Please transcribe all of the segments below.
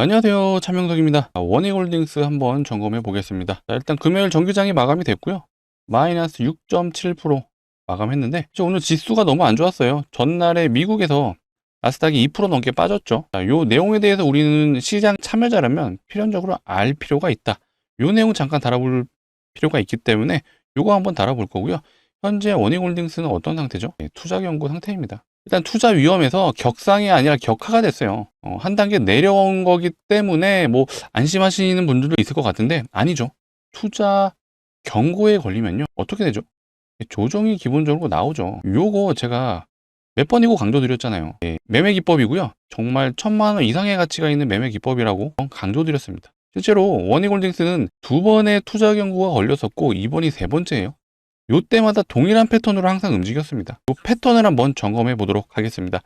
안녕하세요. 차명석입니다. 원익홀딩스 한번 점검해 보겠습니다. 자, 일단 금요일 정규장이 마감이 됐고요. 마이너스 6.7% 마감했는데 오늘 지수가 너무 안 좋았어요. 전날에 미국에서 나스닥이 2% 넘게 빠졌죠. 자, 요 내용에 대해서 우리는 시장 참여자라면 필연적으로 알 필요가 있다. 요 내용 잠깐 달아볼 필요가 있기 때문에 요거 한번 달아볼 거고요. 현재 원익홀딩스는 어떤 상태죠? 투자 경고 상태입니다. 일단 투자 위험에서 격상이 아니라 격하가 됐어요. 한 단계 내려온 거기 때문에 뭐 안심하시는 분들도 있을 것 같은데 아니죠. 투자 경고에 걸리면요. 어떻게 되죠? 조정이 기본적으로 나오죠. 요거 제가 몇 번이고 강조드렸잖아요. 매매 기법이고요. 정말 1,000만 원 이상의 가치가 있는 매매 기법이라고 강조드렸습니다. 실제로 원익홀딩스는 2번의 투자 경고가 걸렸었고 이번이 3번째예요. 요때마다 동일한 패턴으로 항상 움직였습니다. 이 패턴을 한번 점검해 보도록 하겠습니다.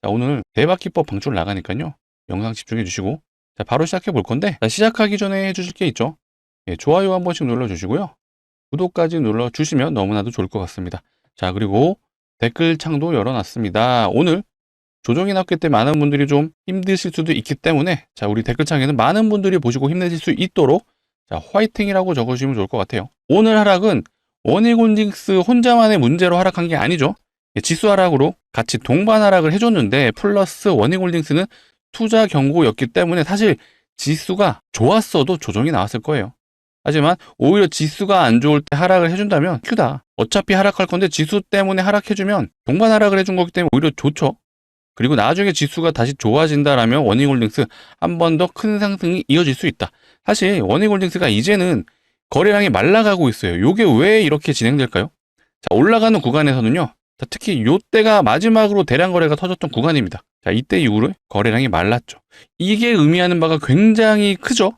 자, 오늘 대박기법 방출 나가니까요. 영상 집중해 주시고 자, 바로 시작해 볼 건데 자, 시작하기 전에 해주실 게 있죠. 좋아요 한 번씩 눌러주시고요. 구독까지 눌러주시면 너무나도 좋을 것 같습니다. 자, 그리고 댓글창도 열어놨습니다. 오늘 조정이 났기 때문에 많은 분들이 좀 힘드실 수도 있기 때문에 자, 우리 댓글창에는 많은 분들이 보시고 힘내실 수 있도록 자, 화이팅이라고 적어주시면 좋을 것 같아요. 오늘 하락은 원익홀딩스 혼자만의 문제로 하락한 게 아니죠. 지수 하락으로 같이 동반 하락을 해줬는데 플러스 원익홀딩스는 투자 경고였기 때문에 사실 지수가 좋았어도 조정이 나왔을 거예요. 하지만 오히려 지수가 안 좋을 때 하락을 해준다면 큐다. 어차피 하락할 건데 지수 때문에 하락해주면 동반 하락을 해준 거기 때문에 오히려 좋죠. 그리고 나중에 지수가 다시 좋아진다라면 원익홀딩스 한 번 더 큰 상승이 이어질 수 있다. 사실 원익홀딩스가 이제는 거래량이 말라가고 있어요. 요게 왜 이렇게 진행될까요? 자, 올라가는 구간에서는요. 자, 특히 요때가 마지막으로 대량 거래가 터졌던 구간입니다. 자, 이때 이후로 거래량이 말랐죠. 이게 의미하는 바가 굉장히 크죠?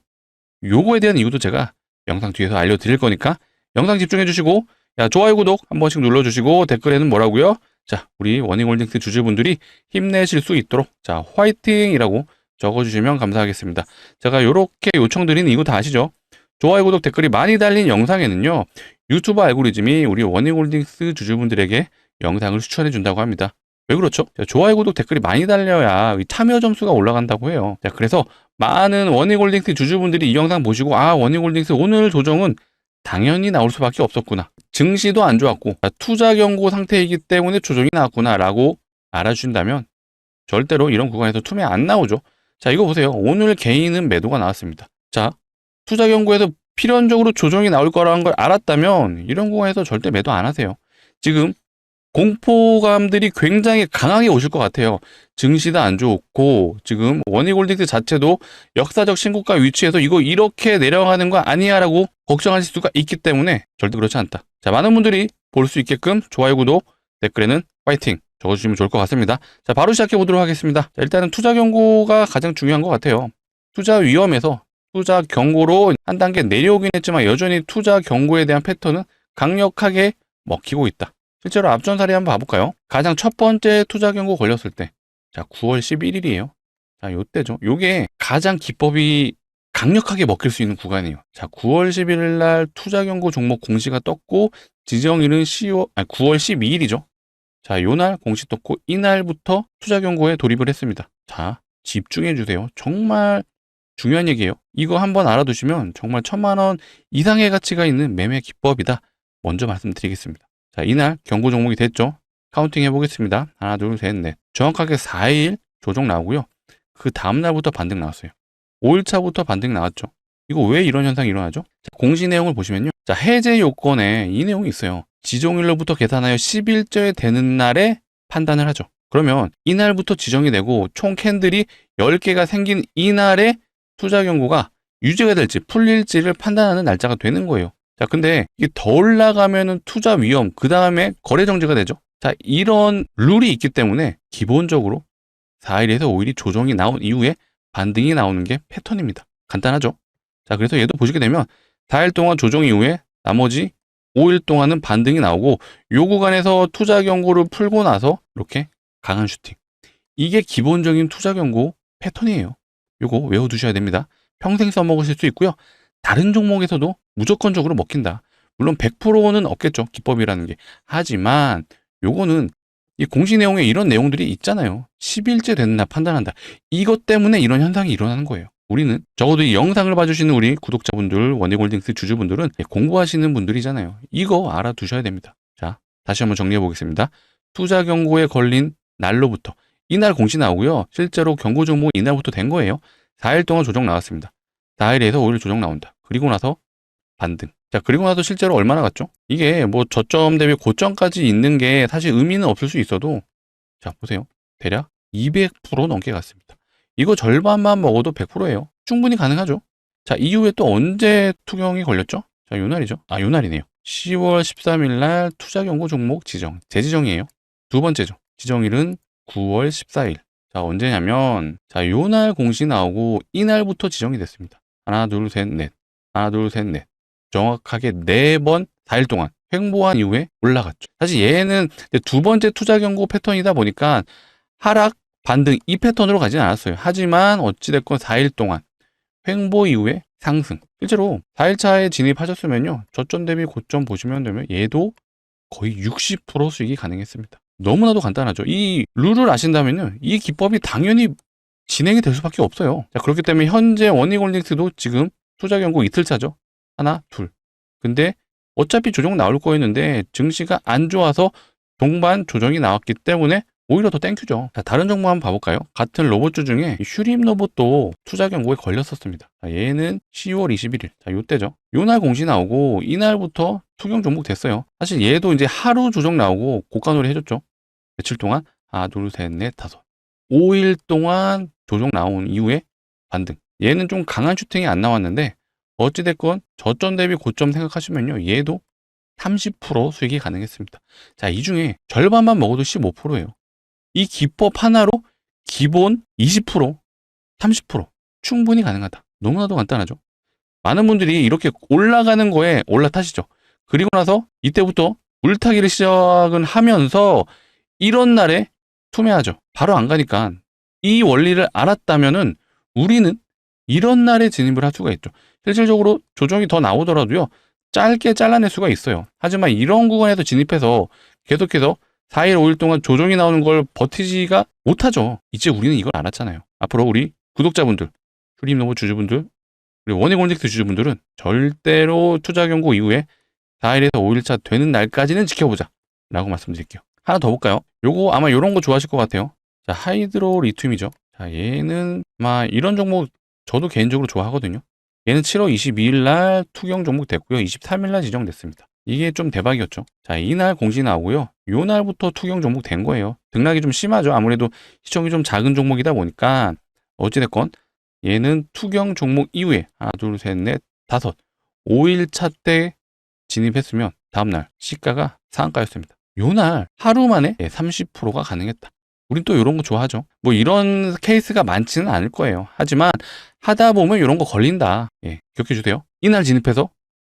요거에 대한 이유도 제가 영상 뒤에서 알려드릴 거니까 영상 집중해 주시고 야, 좋아요, 구독 한 번씩 눌러주시고 댓글에는 뭐라고요? 자, 우리 원익홀딩스 주주분들이 힘내실 수 있도록 자, 화이팅이라고 적어주시면 감사하겠습니다. 제가 요렇게 요청드리는 이유 다 아시죠? 좋아요, 구독, 댓글이 많이 달린 영상에는요. 유튜브 알고리즘이 우리 원익홀딩스 주주분들에게 영상을 추천해 준다고 합니다. 왜 그렇죠? 좋아요, 구독, 댓글이 많이 달려야 참여 점수가 올라간다고 해요. 자, 그래서 많은 원익홀딩스 주주분들이 이 영상 보시고 아, 원익홀딩스 오늘 조정은 당연히 나올 수밖에 없었구나. 증시도 안 좋았고 투자 경고 상태이기 때문에 조정이 나왔구나 라고 알아주신다면 절대로 이런 구간에서 투매 안 나오죠. 자, 이거 보세요. 오늘 개인은 매도가 나왔습니다. 자, 투자 경고에서 필연적으로 조정이 나올 거라는 걸 알았다면 이런 구간에서 절대 매도 안 하세요. 지금 공포감들이 굉장히 강하게 오실 것 같아요. 증시도 안 좋고 지금 원익홀딩스 자체도 역사적 신고가 위치에서 이거 이렇게 내려가는 거 아니야 라고 걱정하실 수가 있기 때문에 절대 그렇지 않다. 자, 많은 분들이 볼 수 있게끔 좋아요, 구독, 댓글에는 파이팅 적어주시면 좋을 것 같습니다. 자, 바로 시작해 보도록 하겠습니다. 자, 일단은 투자 경고가 가장 중요한 것 같아요. 투자 위험에서 투자 경고로 한 단계 내려오긴 했지만 여전히 투자 경고에 대한 패턴은 강력하게 먹히고 있다. 실제로 앞전 사례 한번 봐볼까요? 가장 첫 번째 투자 경고 걸렸을 때, 자, 9월 11일이에요. 자, 요때죠. 요게 가장 기법이 강력하게 먹힐 수 있는 구간이에요. 자, 9월 11일 날 투자 경고 종목 공시가 떴고, 지정일은 9월 12일이죠. 자, 요날 공시 떴고, 이날부터 투자 경고에 돌입을 했습니다. 자, 집중해 주세요. 정말 중요한 얘기예요. 이거 한번 알아두시면 정말 1,000만 원 이상의 가치가 있는 매매 기법이다. 먼저 말씀드리겠습니다. 자, 이날 경고 종목이 됐죠. 카운팅 해보겠습니다. 하나, 둘, 셋, 넷. 정확하게 4일 조정 나오고요. 그 다음날부터 반등 나왔어요. 5일차부터 반등 나왔죠. 이거 왜 이런 현상이 일어나죠? 자, 공시 내용을 보시면요. 자, 해제 요건에 이 내용이 있어요. 지정일로부터 계산하여 10일째 되는 날에 판단을 하죠. 그러면 이날부터 지정이 되고 총 캔들이 10개가 생긴 이날에 투자 경고가 유지가 될지 풀릴지를 판단하는 날짜가 되는 거예요. 자, 근데 이게 더 올라가면은 투자 위험, 그 다음에 거래 정지가 되죠. 자, 이런 룰이 있기 때문에 기본적으로 4일에서 5일이 조정이 나온 이후에 반등이 나오는 게 패턴입니다. 간단하죠? 자, 그래서 얘도 보시게 되면 4일 동안 조정 이후에 나머지 5일 동안은 반등이 나오고 요 구간에서 투자 경고를 풀고 나서 이렇게 강한 슈팅. 이게 기본적인 투자 경고 패턴이에요. 요거 외워두셔야 됩니다. 평생 써먹으실 수 있고요. 다른 종목에서도 무조건적으로 먹힌다. 물론 100%는 없겠죠. 기법이라는 게. 하지만 요거는 이 공시 내용에 이런 내용들이 있잖아요. 10일째 되는 날 판단한다. 이것 때문에 이런 현상이 일어나는 거예요. 우리는 적어도 이 영상을 봐주시는 우리 구독자분들, 원익홀딩스 주주분들은 공부하시는 분들이잖아요. 이거 알아두셔야 됩니다. 자, 다시 한번 정리해 보겠습니다. 투자 경고에 걸린 날로부터 이날 공시 나오고요. 실제로 경고 종목 이날부터 된 거예요. 4일 동안 조정 나왔습니다. 4일에서 5일 조정 나온다. 그리고 나서 반등. 자, 그리고 나서 실제로 얼마나 갔죠? 이게 뭐 저점 대비 고점까지 있는 게 사실 의미는 없을 수 있어도, 자, 보세요. 대략 200% 넘게 갔습니다. 이거 절반만 먹어도 100%예요. 충분히 가능하죠. 자, 이후에 또 언제 투경이 걸렸죠? 자, 요 날이죠. 아, 요 날이네요. 10월 13일 날 투자 경고 종목 지정. 재지정이에요. 두 번째죠. 지정일은 9월 14일. 자, 언제냐면, 자, 요 날 공시 나오고 이날부터 지정이 됐습니다. 하나, 둘, 셋, 넷. 하나, 둘, 셋, 넷. 정확하게 4번 4일 동안 횡보한 이후에 올라갔죠. 사실 얘는 두 번째 투자 경고 패턴이다 보니까 하락, 반등 이 패턴으로 가진 않았어요. 하지만 어찌됐건 4일 동안 횡보 이후에 상승. 실제로 4일차에 진입하셨으면요. 저점 대비 고점 보시면 되면 얘도 거의 60% 수익이 가능했습니다. 너무나도 간단하죠. 이 룰을 아신다면요. 이 기법이 당연히 진행이 될 수밖에 없어요. 자, 그렇기 때문에 현재 원익홀딩스도 지금 투자 경고 이틀차죠. 하나, 둘. 근데 어차피 조정 나올 거였는데 증시가 안 좋아서 동반 조정이 나왔기 때문에 오히려 더 땡큐죠. 자, 다른 종목 한번 봐볼까요? 같은 로봇주 중에 슈림 로봇도 투자 경고에 걸렸었습니다. 자, 얘는 10월 21일. 자, 요때죠. 요날 공시 나오고 이날부터 투경 종목 됐어요. 사실 얘도 이제 하루 조정 나오고 고가놀이 해줬죠. 며칠 동안? 하나, 둘, 셋, 넷, 다섯. 5일 동안 조정 나온 이후에 반등. 얘는 좀 강한 슈팅이 안 나왔는데 어찌됐건 저점 대비 고점 생각하시면요. 얘도 30% 수익이 가능했습니다. 자, 이 중에 절반만 먹어도 15%예요. 이 기법 하나로 기본 20%, 30% 충분히 가능하다. 너무나도 간단하죠. 많은 분들이 이렇게 올라가는 거에 올라타시죠. 그리고 나서 이때부터 물타기를 시작은 하면서 이런 날에 투매하죠. 바로 안 가니까 이 원리를 알았다면은 우리는 이런 날에 진입을 할 수가 있죠. 실질적으로 조정이 더 나오더라도요. 짧게 잘라낼 수가 있어요. 하지만 이런 구간에서 진입해서 계속해서 4일, 5일 동안 조정이 나오는 걸 버티지가 못하죠. 이제 우리는 이걸 알았잖아요. 앞으로 우리 구독자분들, 슈림로봇 주주분들, 그리고 원익홀딩스 주주분들은 절대로 투자 경고 이후에 4일에서 5일차 되는 날까지는 지켜보자 라고 말씀드릴게요. 하나 더 볼까요? 요거 아마 요런 거 좋아하실 것 같아요. 자, 하이드로 리튬이죠. 자, 얘는 아마 이런 종목 저도 개인적으로 좋아하거든요. 얘는 7월 22일 날 투경 종목 됐고요. 23일 날 지정됐습니다. 이게 좀 대박이었죠. 자, 이날 공시 나오고요. 요 날부터 투경 종목 된 거예요. 등락이 좀 심하죠. 아무래도 시총이 좀 작은 종목이다 보니까 어찌됐건 얘는 투경 종목 이후에 하나, 둘, 셋, 넷, 다섯 5일차 때 진입했으면 다음날 시가가 상한가였습니다. 요 날 하루 만에 30%가 가능했다. 우린 또 이런 거 좋아하죠. 뭐 이런 케이스가 많지는 않을 거예요. 하지만 하다 보면 이런 거 걸린다. 예, 기억해 주세요. 이날 진입해서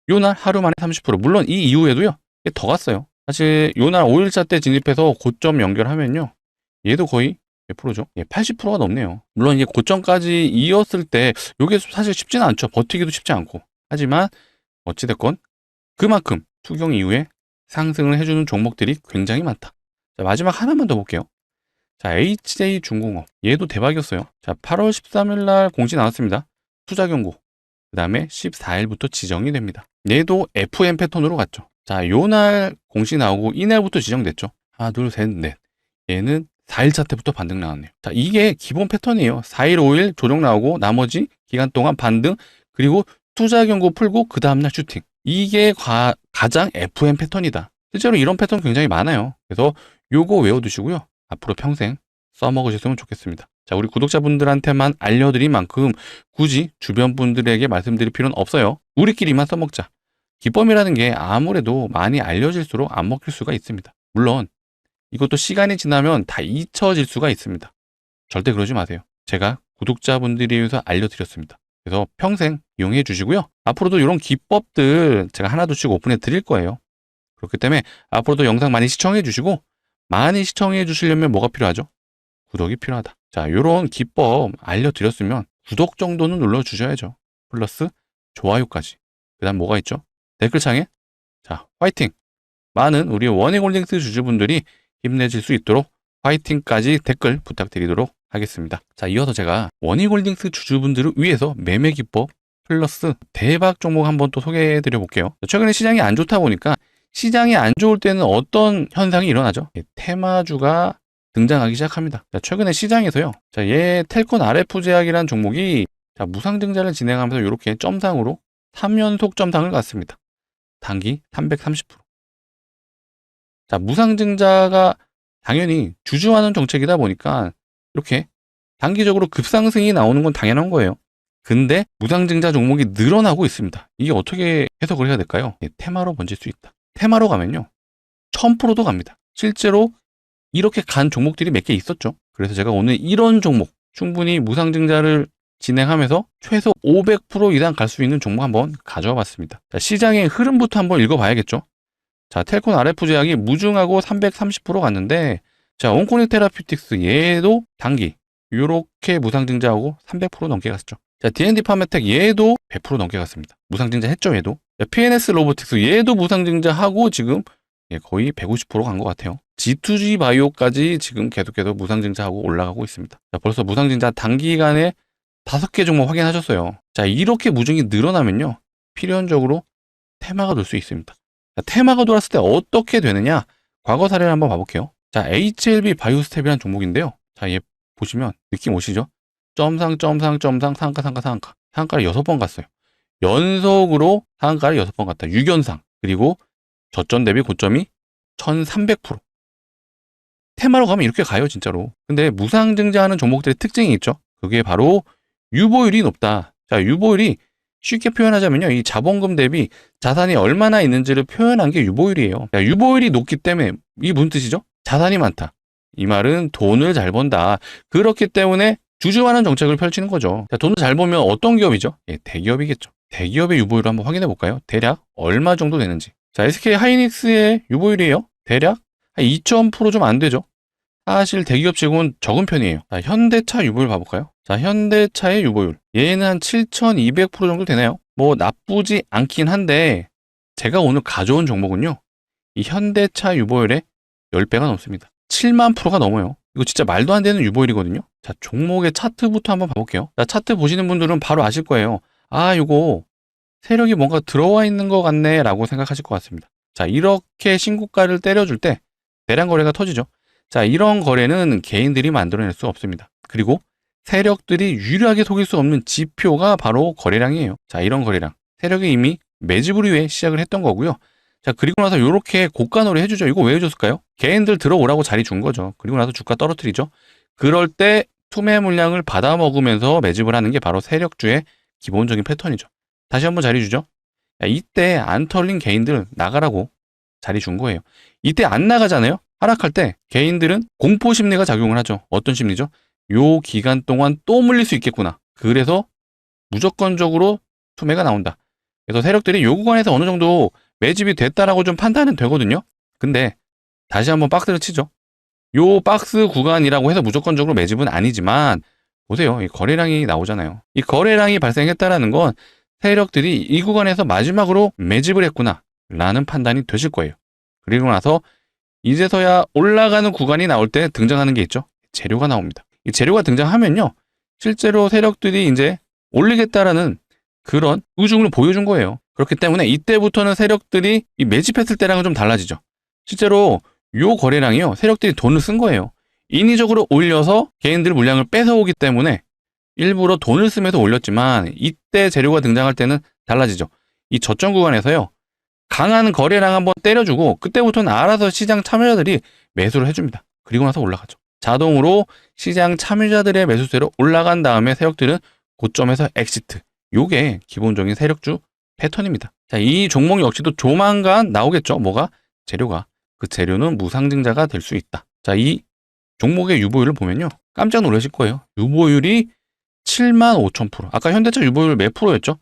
요날 하루 만에 30%. 물론 이 이후에도요. 더 갔어요. 사실 요날 5일차 때 진입해서 고점 연결하면요. 얘도 거의 몇 프로죠? 예, 80%가 넘네요. 물론 이게 고점까지 이었을 때 요게 사실 쉽지는 않죠. 버티기도 쉽지 않고. 하지만 어찌됐건 그만큼 투경 이후에 상승을 해주는 종목들이 굉장히 많다. 자, 마지막 하나만 더 볼게요. 자, HJ중공업. 얘도 대박이었어요. 자, 8월 13일 날 공시 나왔습니다. 투자 경고. 그 다음에 14일부터 지정이 됩니다. 얘도 FM 패턴으로 갔죠. 자, 요 날 공시 나오고 이날부터 지정됐죠. 하나, 둘, 셋, 넷. 얘는 4일차 때부터 반등 나왔네요. 자, 이게 기본 패턴이에요. 4일, 5일 조정 나오고 나머지 기간 동안 반등, 그리고 투자 경고 풀고 그 다음날 슈팅. 이게 가장 FM 패턴이다. 실제로 이런 패턴 굉장히 많아요. 그래서 요거 외워두시고요. 앞으로 평생 써먹으셨으면 좋겠습니다. 자, 우리 구독자분들한테만 알려드린 만큼 굳이 주변 분들에게 말씀드릴 필요는 없어요. 우리끼리만 써먹자. 기법이라는 게 아무래도 많이 알려질수록 안 먹힐 수가 있습니다. 물론 이것도 시간이 지나면 다 잊혀질 수가 있습니다. 절대 그러지 마세요. 제가 구독자분들이 위해서 알려드렸습니다. 그래서 평생 이용해 주시고요. 앞으로도 이런 기법들 제가 하나둘씩 오픈해 드릴 거예요. 그렇기 때문에 앞으로도 영상 많이 시청해 주시고, 많이 시청해 주시려면 뭐가 필요하죠? 구독이 필요하다. 자, 이런 기법 알려드렸으면 구독 정도는 눌러주셔야죠. 플러스 좋아요까지. 그 다음 뭐가 있죠? 댓글창에 자, 화이팅! 많은 우리 원익홀딩스 주주분들이 힘내실 수 있도록 화이팅까지 댓글 부탁드리도록 하겠습니다. 자, 이어서 제가 원익홀딩스 주주분들을 위해서 매매 기법 플러스 대박 종목 한번 또 소개해 드려 볼게요. 최근에 시장이 안 좋다 보니까 시장이 안 좋을 때는 어떤 현상이 일어나죠? 테마주가 등장하기 시작합니다. 자, 최근에 시장에서요. 자, 텔콘 RF 제약이라는 종목이 자, 무상증자를 진행하면서 이렇게 점상으로 3연속 점상을 갔습니다. 단기 330%. 자, 무상증자가 당연히 주주환원 정책이다 보니까 이렇게 단기적으로 급상승이 나오는 건 당연한 거예요. 근데 무상증자 종목이 늘어나고 있습니다. 이게 어떻게 해석을 해야 될까요? 테마로 번질 수 있다. 테마로 가면요. 1000%도 갑니다. 실제로 이렇게 간 종목들이 몇 개 있었죠. 그래서 제가 오늘 이런 종목 충분히 무상증자를 진행하면서 최소 500% 이상 갈 수 있는 종목 한번 가져와 봤습니다. 자, 시장의 흐름부터 한번 읽어봐야겠죠. 자, 텔콘 RF 제약이 무증하고 330% 갔는데, 자, 온코닉 테라퓨틱스 얘도 단기 이렇게 무상증자하고 300% 넘게 갔죠. 자, D&D 파메텍 얘도 100% 넘게 갔습니다. 무상증자 했죠, 얘도. 자, PNS 로보틱스 얘도 무상증자하고 지금 거의 150% 간 것 같아요. G2G 바이오까지 지금 계속해서 무상증자하고 올라가고 있습니다. 자, 벌써 무상증자 단기간에 5개 종목 확인하셨어요. 자, 이렇게 무증이 늘어나면요. 필연적으로 테마가 돌 수 있습니다. 자, 테마가 돌았을 때 어떻게 되느냐? 과거 사례를 한번 봐볼게요. 자, HLB 바이오스텝이라는 종목인데요. 자, 얘 보시면 느낌 오시죠? 점상, 상한가. 상한가를 6번 갔어요. 연속으로 상한가를 6번 갔다. 6연상. 그리고 저점 대비 고점이 1300%. 테마로 가면 이렇게 가요, 진짜로. 근데 무상증자하는 종목들의 특징이 있죠. 그게 바로 유보율이 높다. 자, 유보율이 쉽게 표현하자면요. 이 자본금 대비 자산이 얼마나 있는지를 표현한 게 유보율이에요. 자, 유보율이 높기 때문에 이게 무슨 뜻이죠? 자산이 많다. 이 말은 돈을 잘 번다. 그렇기 때문에 주주환원 정책을 펼치는 거죠. 자, 돈을 잘 벌면 어떤 기업이죠? 대기업이겠죠. 대기업의 유보율을 한번 확인해 볼까요? 대략 얼마 정도 되는지. 자, SK 하이닉스의 유보율이에요. 대략 한 2.0% 좀 안 되죠. 사실 대기업 치고는 적은 편이에요. 자, 현대차 유보율 봐볼까요? 자, 현대차의 유보율. 얘는 한 7,200% 정도 되나요? 뭐 나쁘지 않긴 한데 제가 오늘 가져온 종목은요. 이 현대차 유보율의 10배가 넘습니다. 7만 프로가 넘어요. 이거 진짜 말도 안 되는 유보율이거든요. 자, 종목의 차트부터 한번 봐볼게요. 자, 차트 보시는 분들은 바로 아실 거예요. 아, 이거 세력이 뭔가 들어와 있는 것 같네 라고 생각하실 것 같습니다. 자, 이렇게 신고가를 때려줄 때 대량 거래가 터지죠. 자, 이런 거래는 개인들이 만들어낼 수 없습니다. 그리고 세력들이 유일하게 속일 수 없는 지표가 바로 거래량이에요. 자, 이런 거래량. 세력이 이미 매집을 위해 시작을 했던 거고요. 자, 그리고 나서 이렇게 고가 노래 해주죠. 이거 왜 해줬을까요? 개인들 들어오라고 자리 준 거죠. 그리고 나서 주가 떨어뜨리죠. 그럴 때 투매 물량을 받아 먹으면서 매집을 하는 게 바로 세력주의 기본적인 패턴이죠. 다시 한번 자리 주죠. 자, 이때 안 털린 개인들 나가라고 자리 준 거예요. 이때 안 나가잖아요. 하락할 때 개인들은 공포 심리가 작용을 하죠. 어떤 심리죠? 요 기간 동안 또 물릴 수 있겠구나. 그래서 무조건적으로 투매가 나온다. 그래서 세력들이 요 구간에서 어느 정도 매집이 됐다라고 좀 판단은 되거든요. 근데 다시 한번 박스를 치죠. 요 박스 구간이라고 해서 무조건적으로 매집은 아니지만 보세요. 이 거래량이 나오잖아요. 이 거래량이 발생했다라는 건 세력들이 이 구간에서 마지막으로 매집을 했구나 라는 판단이 되실 거예요. 그리고 나서 이제서야 올라가는 구간이 나올 때 등장하는 게 있죠. 재료가 나옵니다. 이 재료가 등장하면요. 실제로 세력들이 이제 올리겠다라는 그런 의중을 보여준 거예요. 그렇기 때문에 이때부터는 세력들이 이 매집했을 때랑은 좀 달라지죠. 실제로 요 거래량이요. 세력들이 돈을 쓴 거예요. 인위적으로 올려서 개인들 물량을 뺏어오기 때문에 일부러 돈을 쓰면서 올렸지만 이때 재료가 등장할 때는 달라지죠. 이 저점 구간에서요. 강한 거래량 한번 때려주고 그때부터는 알아서 시장 참여자들이 매수를 해줍니다. 그리고 나서 올라가죠. 자동으로 시장 참여자들의 매수세로 올라간 다음에 세력들은 고점에서 엑시트. 요게 기본적인 세력주 패턴입니다. 자, 이 종목 역시도 조만간 나오겠죠. 뭐가? 재료가. 그 재료는 무상증자가 될 수 있다. 자, 이 종목의 유보율을 보면요. 깜짝 놀라실 거예요. 유보율이 75,000%. 아까 현대차 유보율 몇 프로였죠?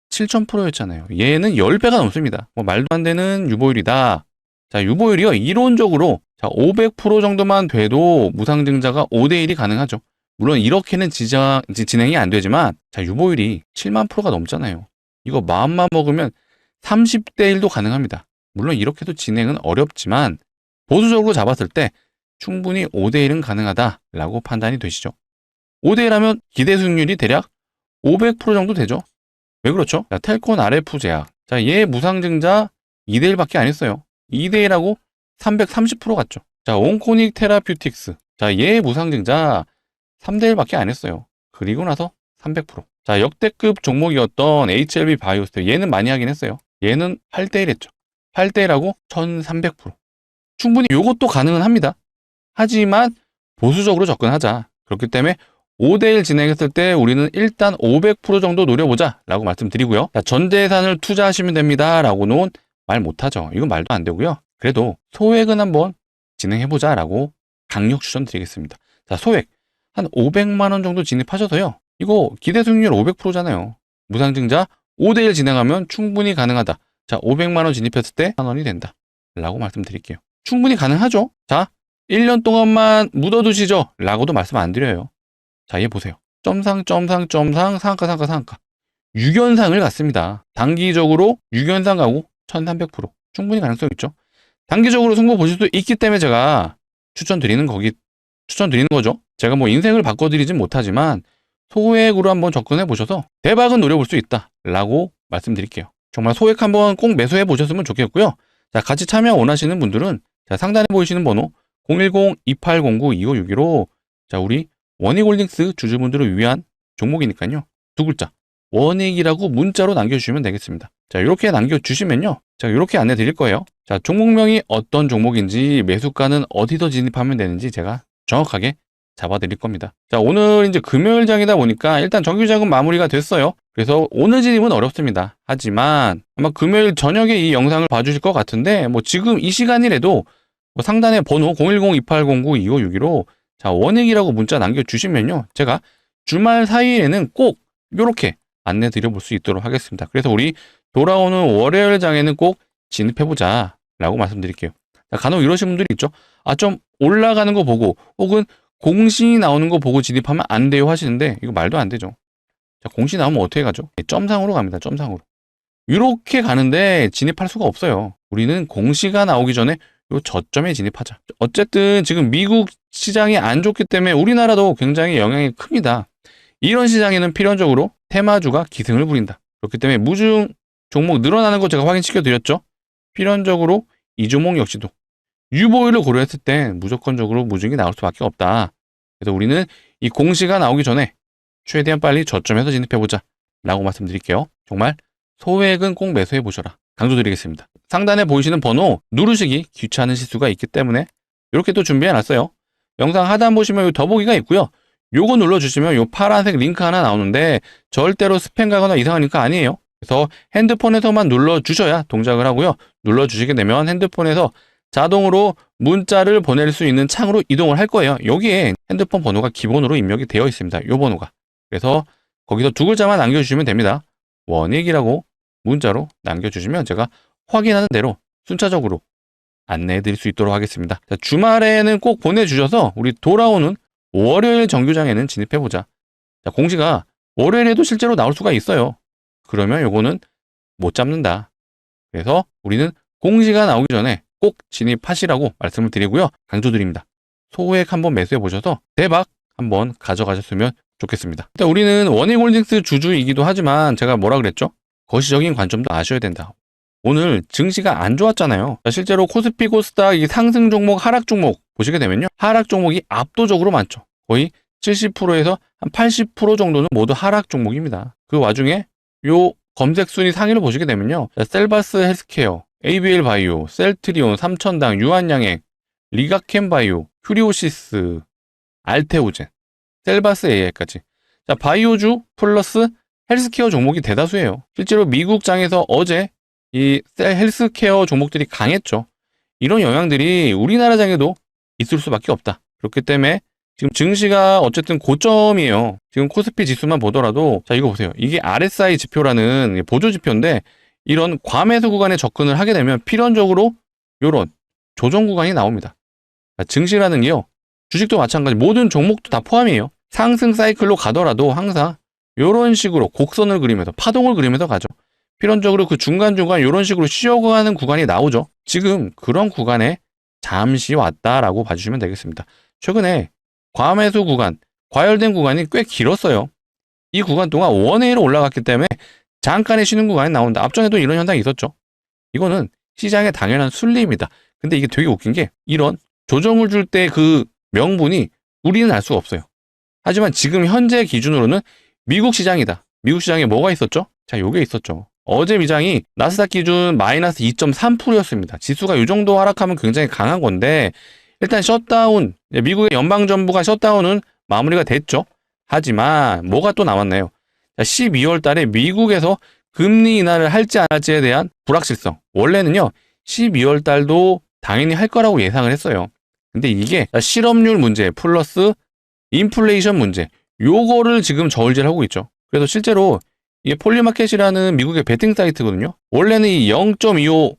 7,000%였잖아요. 얘는 10배가 넘습니다. 뭐 말도 안 되는 유보율이다. 자, 유보율이요. 이론적으로 자, 500% 정도만 돼도 무상증자가 5대1이 가능하죠. 물론 이렇게는 진행이 안 되지만 자, 유보율이 7만 프로가 넘잖아요. 이거 마음만 먹으면 30대1도 가능합니다. 물론 이렇게도 진행은 어렵지만 보수적으로 잡았을 때 충분히 5대1은 가능하다라고 판단이 되시죠. 5대1 하면 기대 수익률이 대략 500% 정도 되죠. 왜 그렇죠? 자, 텔콘 RF 제약. 자, 얘 무상증자 2대1밖에 안 했어요. 2대1하고 330% 갔죠. 자, 온코닉 테라퓨틱스. 자, 얘 무상증자 3대1밖에 안 했어요. 그리고 나서 300%. 자, 역대급 종목이었던 HLB 바이오스테. 얘는 많이 하긴 했어요. 얘는 8대1 했죠. 8대1하고 1300%. 충분히 요것도 가능은 합니다. 하지만 보수적으로 접근하자. 그렇기 때문에 5대1 진행했을 때 우리는 일단 500% 정도 노려보자 라고 말씀드리고요. 자, 전 재산을 투자하시면 됩니다 라고는 말 못하죠. 이건 말도 안 되고요. 그래도 소액은 한번 진행해보자 라고 강력 추천드리겠습니다. 자, 소액 한 500만 원 정도 진입하셔서요. 이거 기대 수익률 500%잖아요. 무상증자 5대1 진행하면 충분히 가능하다. 자, 500만 원 진입했을 때 1만 원이 된다 라고 말씀드릴게요. 충분히 가능하죠. 자, 1년 동안만 묻어두시죠 라고도 말씀 안 드려요. 자, 얘 보세요. 점상 상한가 6연상을 갔습니다. 단기적으로 6연상 가고 1300% 충분히 가능성 있죠. 단기적으로 승부 보실 수 있기 때문에 제가 추천드리는 거죠. 제가 뭐 인생을 바꿔드리진 못하지만 소액으로 한번 접근해 보셔서 대박은 노려볼 수 있다 라고 말씀드릴게요. 정말 소액 한번 꼭 매수해 보셨으면 좋겠고요. 자, 같이 참여 원하시는 분들은 자, 상단에 보이시는 번호 010-2809-2561로 자, 우리 원익홀딩스 주주분들을 위한 종목이니까요. 두 글자 원익이라고 문자로 남겨주시면 되겠습니다. 자, 이렇게 남겨주시면요. 제가 이렇게 안내 드릴 거예요. 자, 종목명이 어떤 종목인지 매수가는 어디서 진입하면 되는지 제가 정확하게 잡아드릴 겁니다. 자, 오늘 이제 금요일장이다 보니까 일단 정규장은 마무리가 됐어요. 그래서 오늘 진입은 어렵습니다. 하지만 아마 금요일 저녁에 이 영상을 봐주실 것 같은데 뭐 지금 이 시간이라도 뭐 상단에 번호 010-2809-2561로 자, 원익이라고 문자 남겨주시면요. 제가 주말 사이에는 꼭 이렇게 안내 드려볼 수 있도록 하겠습니다. 그래서 우리 돌아오는 월요일장에는 꼭 진입해보자 라고 말씀드릴게요. 자, 간혹 이러시는 분들이 있죠. 아, 좀 올라가는 거 보고 혹은 공시 나오는 거 보고 진입하면 안 돼요 하시는데 이거 말도 안 되죠. 자, 공시 나오면 어떻게 가죠? 점상으로 갑니다. 점상으로. 이렇게 가는데 진입할 수가 없어요. 우리는 공시가 나오기 전에 요 저점에 진입하자. 어쨌든 지금 미국 시장이 안 좋기 때문에 우리나라도 굉장히 영향이 큽니다. 이런 시장에는 필연적으로 테마주가 기승을 부린다. 그렇기 때문에 무중 종목 늘어나는 거 제가 확인시켜 드렸죠. 필연적으로 이 종목 역시도 유보율을 고려했을 때 무조건적으로 무중이 나올 수밖에 없다. 그래서 우리는 이 공시가 나오기 전에 최대한 빨리 저점에서 진입해보자 라고 말씀드릴게요. 정말 소액은 꼭 매수해 보셔라. 강조드리겠습니다. 상단에 보이시는 번호 누르시기 귀찮으실 수가 있기 때문에 이렇게 또 준비해 놨어요. 영상 하단 보시면 이 더보기가 있고요. 요거 눌러주시면 요 파란색 링크 하나 나오는데 절대로 스팸 가거나 이상한 링크 아니에요. 그래서 핸드폰에서만 눌러주셔야 동작을 하고요. 눌러주시게 되면 핸드폰에서 자동으로 문자를 보낼 수 있는 창으로 이동을 할 거예요. 여기에 핸드폰 번호가 기본으로 입력이 되어 있습니다. 요 번호가. 그래서 거기서 두 글자만 남겨주시면 됩니다. 원익이라고 문자로 남겨주시면 제가 확인하는 대로 순차적으로 안내해 드릴 수 있도록 하겠습니다. 자, 주말에는 꼭 보내주셔서 우리 돌아오는 월요일 정규장에는 진입해보자. 자, 공시가 월요일에도 실제로 나올 수가 있어요. 그러면 요거는 못 잡는다. 그래서 우리는 공시가 나오기 전에 꼭 진입하시라고 말씀을 드리고요. 강조드립니다. 소액 한번 매수해 보셔서 대박 한번 가져가셨으면 좋겠습니다. 일단 우리는 원익홀딩스 주주이기도 하지만 제가 뭐라 그랬죠? 거시적인 관점도 아셔야 된다. 오늘 증시가 안 좋았잖아요. 실제로 코스피 코스닥 이 상승 종목 하락 종목 보시게 되면요. 하락 종목이 압도적으로 많죠. 거의 70%에서 한 80% 정도는 모두 하락 종목입니다. 그 와중에 요 검색 순위 상위를 보시게 되면요. 셀바스 헬스케어, ABL 바이오, 셀트리온, 삼천당, 유한양행, 리가캠 바이오, 휴리오시스, 알테오젠, 셀바스 AI까지. 자, 바이오주 플러스 헬스케어 종목이 대다수예요. 실제로 미국장에서 어제 이 헬스케어 종목들이 강했죠. 이런 영향들이 우리나라 장에도 있을 수밖에 없다. 그렇기 때문에 지금 증시가 어쨌든 고점이에요. 지금 코스피 지수만 보더라도 자, 이거 보세요. 이게 RSI 지표라는 보조 지표인데 이런 과매수 구간에 접근을 하게 되면 필연적으로 이런 조정 구간이 나옵니다. 증시라는 게요. 주식도 마찬가지 모든 종목도 다 포함이에요. 상승 사이클로 가더라도 항상 이런 식으로 곡선을 그리면서 파동을 그리면서 가죠. 필연적으로 그 중간중간 이런 식으로 쉬어가는 구간이 나오죠. 지금 그런 구간에 잠시 왔다라고 봐주시면 되겠습니다. 최근에 과매수 구간, 과열된 구간이 꽤 길었어요. 이 구간 동안 원웨이로 올라갔기 때문에 잠깐의 쉬는 구간이 나온다. 앞전에도 이런 현상이 있었죠. 이거는 시장의 당연한 순리입니다. 근데 이게 되게 웃긴 게 이런 조정을 줄 때 그 명분이 우리는 알 수가 없어요. 하지만 지금 현재 기준으로는 미국 시장이다. 미국 시장에 뭐가 있었죠? 자, 요게 있었죠. 어제 미장이 나스닥 기준 마이너스 2.3%였습니다. 지수가 이 정도 하락하면 굉장히 강한 건데 일단 셧다운, 미국의 연방정부가 셧다운은 마무리가 됐죠. 하지만 뭐가 또 남았나요? 12월 달에 미국에서 금리 인하를 할지 안 할지에 대한 불확실성. 원래는요, 12월 달도 당연히 할 거라고 예상을 했어요. 근데 이게 실업률 문제 플러스 인플레이션 문제, 요거를 지금 저울질하고 있죠. 그래서 실제로 이게 폴리마켓이라는 미국의 베팅 사이트거든요. 원래는 이 0.25%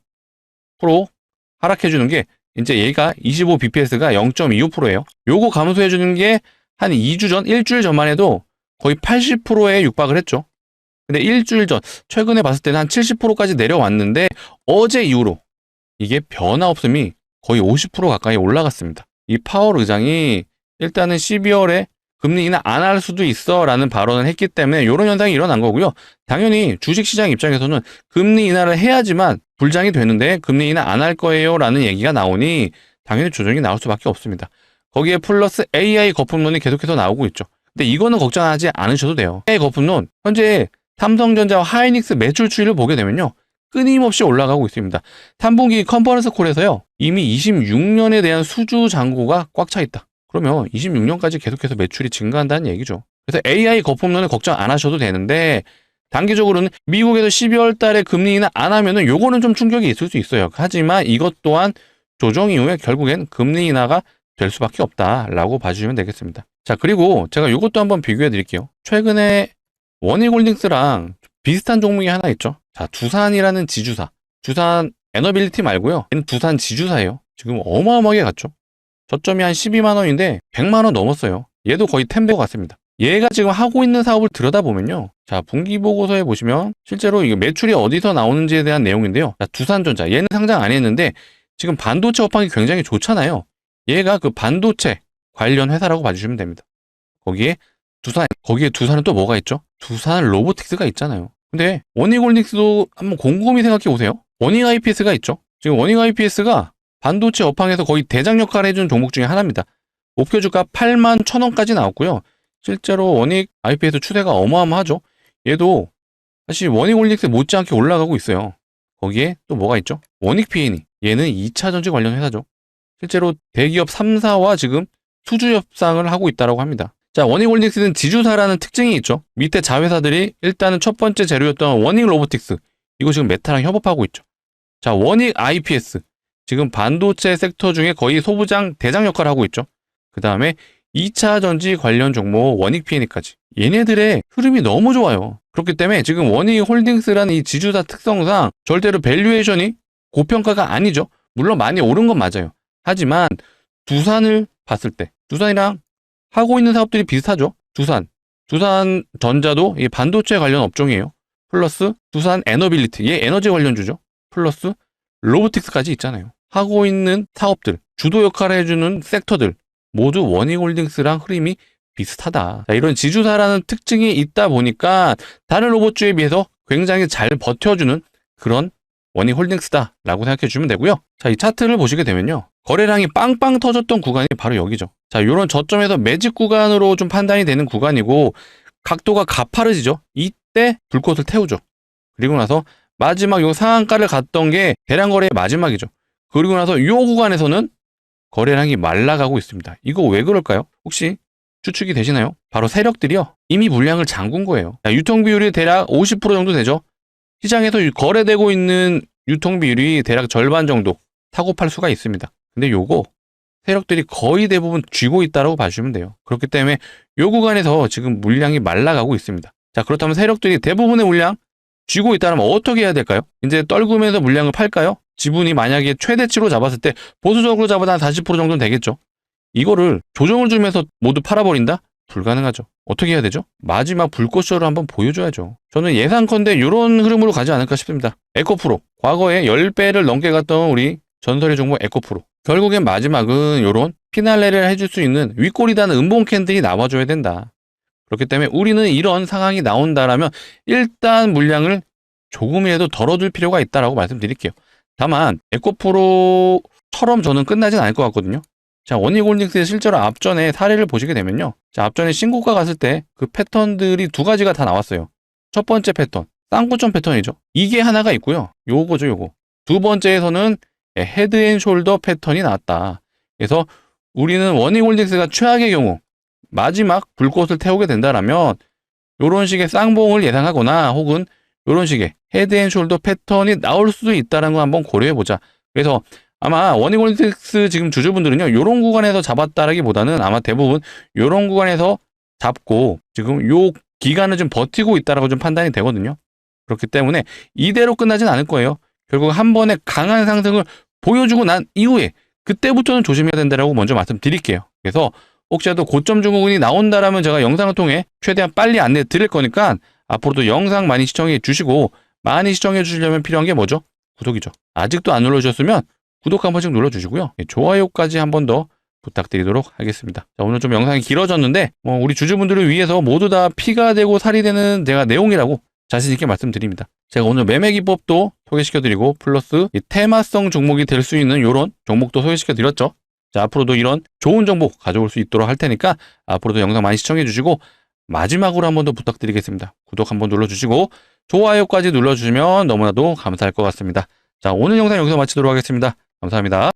하락해주는 게 이제 얘가 25bps가 0.25%예요. 요거 감소해주는 게 한 2주 전, 일주일 전만 해도 거의 80%에 육박을 했죠. 근데 일주일 전, 최근에 봤을 때는 한 70%까지 내려왔는데 어제 이후로 이게 변화 없음이 거의 50% 가까이 올라갔습니다. 이 파월 의장이 일단은 12월에 금리 인하 안 할 수도 있어 라는 발언을 했기 때문에 이런 현상이 일어난 거고요. 당연히 주식시장 입장에서는 금리 인하를 해야지만 불장이 되는데 금리 인하 안 할 거예요 라는 얘기가 나오니 당연히 조정이 나올 수밖에 없습니다. 거기에 플러스 AI 거품론이 계속해서 나오고 있죠. 근데 이거는 걱정하지 않으셔도 돼요. AI 거품론, 현재 삼성전자와 하이닉스 매출 추이를 보게 되면요, 끊임없이 올라가고 있습니다. 3분기 컨퍼런스 콜에서요, 이미 26년에 대한 수주 잔고가 꽉 차 있다. 그러면 26년까지 계속해서 매출이 증가한다는 얘기죠. 그래서 AI 거품론을 걱정 안 하셔도 되는데 단기적으로는 미국에서 12월 달에 금리 인하 안 하면은 요거는 좀 충격이 있을 수 있어요. 하지만 이것 또한 조정 이후에 결국엔 금리 인하가 될 수밖에 없다라고 봐주시면 되겠습니다. 자, 그리고 제가 요것도 한번 비교해 드릴게요. 최근에 원익홀딩스랑 비슷한 종목이 하나 있죠. 자, 두산이라는 지주사. 두산 에너빌리티 말고요. 얘는 두산 지주사예요. 지금 어마어마하게 갔죠. 저점이 한 12만 원인데 100만 원 넘었어요. 얘도 거의 템베어 같습니다. 얘가 지금 하고 있는 사업을 들여다보면요. 자, 분기 보고서에 보시면 실제로 이게 매출이 어디서 나오는지에 대한 내용인데요. 자, 두산전자. 얘는 상장 안 했는데 지금 반도체 업황이 굉장히 좋잖아요. 얘가 그 반도체 관련 회사라고 봐주시면 됩니다. 거기에 두산은 또 뭐가 있죠? 두산 로보틱스가 있잖아요. 근데 원익홀딩스도 한번 곰곰이 생각해 보세요. 원익 IPS가 있죠. 지금 원익 IPS가 반도체 업황에서 거의 대장 역할을 해준 종목 중에 하나입니다. 목표 주가 8만 1,000원까지 나왔고요. 실제로 원익 IPS 추세가 어마어마하죠. 얘도 사실 원익홀딩스 못지않게 올라가고 있어요. 거기에 또 뭐가 있죠? 원익 P&E. 얘는 2차 전지 관련 회사죠. 실제로 대기업 3사와 지금 수주 협상을 하고 있다고 합니다. 자, 원익홀딩스는 지주사라는 특징이 있죠. 밑에 자회사들이 일단은 첫 번째 재료였던 원익 로보틱스. 이거 지금 메타랑 협업하고 있죠. 자, 원익 IPS. 지금 반도체 섹터 중에 거의 소부장 대장 역할을 하고 있죠. 그 다음에 2차 전지 관련 종목 원익 P&E까지. 얘네들의 흐름이 너무 좋아요. 그렇기 때문에 지금 원익 홀딩스라는 이 지주사 특성상 절대로 밸류에이션이 고평가가 아니죠. 물론 많이 오른 건 맞아요. 하지만 두산을 봤을 때 두산이랑 하고 있는 사업들이 비슷하죠. 두산전자도 이 반도체 관련 업종이에요. 플러스 두산 에너빌리티, 얘 에너지 관련주죠. 플러스 로보틱스까지 있잖아요. 하고 있는 사업들, 주도 역할을 해주는 섹터들 모두 원익홀딩스랑 흐름이 비슷하다. 자, 이런 지주사라는 특징이 있다 보니까 다른 로봇주에 비해서 굉장히 잘 버텨주는 그런 원익홀딩스다라고 생각해 주시면 되고요. 자, 이 차트를 보시게 되면요. 거래량이 빵빵 터졌던 구간이 바로 여기죠. 자, 이런 저점에서 매집 구간으로 좀 판단이 되는 구간이고 각도가 가파르지죠. 이때 불꽃을 태우죠. 그리고 나서 마지막 요 상한가를 갔던 게 대량 거래의 마지막이죠. 그리고 나서 요 구간에서는 거래량이 말라가고 있습니다. 이거 왜 그럴까요? 혹시 추측이 되시나요? 바로 세력들이요. 이미 물량을 잠근 거예요. 자, 유통 비율이 대략 50% 정도 되죠. 시장에서 거래되고 있는 유통 비율이 대략 절반 정도 사고 팔 수가 있습니다. 근데 요거 세력들이 거의 대부분 쥐고 있다고 봐주시면 돼요. 그렇기 때문에 요 구간에서 지금 물량이 말라가고 있습니다. 자, 그렇다면 세력들이 대부분의 물량 쥐고 있다면 어떻게 해야 될까요? 이제 떨구면서 물량을 팔까요? 지분이 만약에 최대치로 잡았을 때 보수적으로 잡아도 한 40% 정도는 되겠죠. 이거를 조정을 주면서 모두 팔아버린다? 불가능하죠. 어떻게 해야 되죠? 마지막 불꽃쇼를 한번 보여줘야죠. 저는 예상컨대 이런 흐름으로 가지 않을까 싶습니다. 에코프로. 과거에 10배를 넘게 갔던 우리 전설의 종목 에코프로. 결국엔 마지막은 이런 피날레를 해줄 수 있는 윗골이 단 은봉 캔들이 나와줘야 된다. 그렇기 때문에 우리는 이런 상황이 나온다라면 일단 물량을 조금이라도 덜어둘 필요가 있다라고 말씀드릴게요. 다만 에코프로처럼 저는 끝나진 않을 것 같거든요. 자, 원익홀딩스의 실제로 앞전에 사례를 보시게 되면요. 자, 앞전에 신고가 갔을 때 그 패턴들이 두 가지가 다 나왔어요. 첫 번째 패턴, 쌍구점 패턴이죠. 이게 하나가 있고요. 요거죠, 요거. 두 번째에서는 헤드앤숄더 패턴이 나왔다. 그래서 우리는 원익홀딩스가 최악의 경우 마지막 불꽃을 태우게 된다라면 이런 식의 쌍봉을 예상하거나 혹은 이런 식의 헤드앤숄더 패턴이 나올 수도 있다는 거 한번 고려해보자. 그래서 아마 원익홀딩스 지금 주주분들은요, 이런 구간에서 잡았다라기보다는 아마 대부분 이런 구간에서 잡고 지금 요 기간을 좀 버티고 있다라고 좀 판단이 되거든요. 그렇기 때문에 이대로 끝나진 않을 거예요. 결국 한 번에 강한 상승을 보여주고 난 이후에 그때부터는 조심해야 된다라고 먼저 말씀드릴게요. 그래서 혹시라도 고점 증후군이 나온다라면 제가 영상을 통해 최대한 빨리 안내 드릴 거니까 앞으로도 영상 많이 시청해 주시고, 많이 시청해 주시려면 필요한 게 뭐죠? 구독이죠. 아직도 안 눌러주셨으면 구독 한 번씩 눌러주시고요. 좋아요까지 한 번 더 부탁드리도록 하겠습니다. 자, 오늘 좀 영상이 길어졌는데 우리 주주분들을 위해서 모두 다 피가 되고 살이 되는 제가 내용이라고 자신있게 말씀드립니다. 제가 오늘 매매 기법도 소개시켜드리고 플러스 테마성 종목이 될 수 있는 이런 종목도 소개시켜드렸죠. 자, 앞으로도 이런 좋은 정보 가져올 수 있도록 할 테니까 앞으로도 영상 많이 시청해 주시고, 마지막으로 한 번 더 부탁드리겠습니다. 구독 한번 눌러주시고 좋아요까지 눌러주시면 너무나도 감사할 것 같습니다. 자, 오늘 영상 여기서 마치도록 하겠습니다. 감사합니다.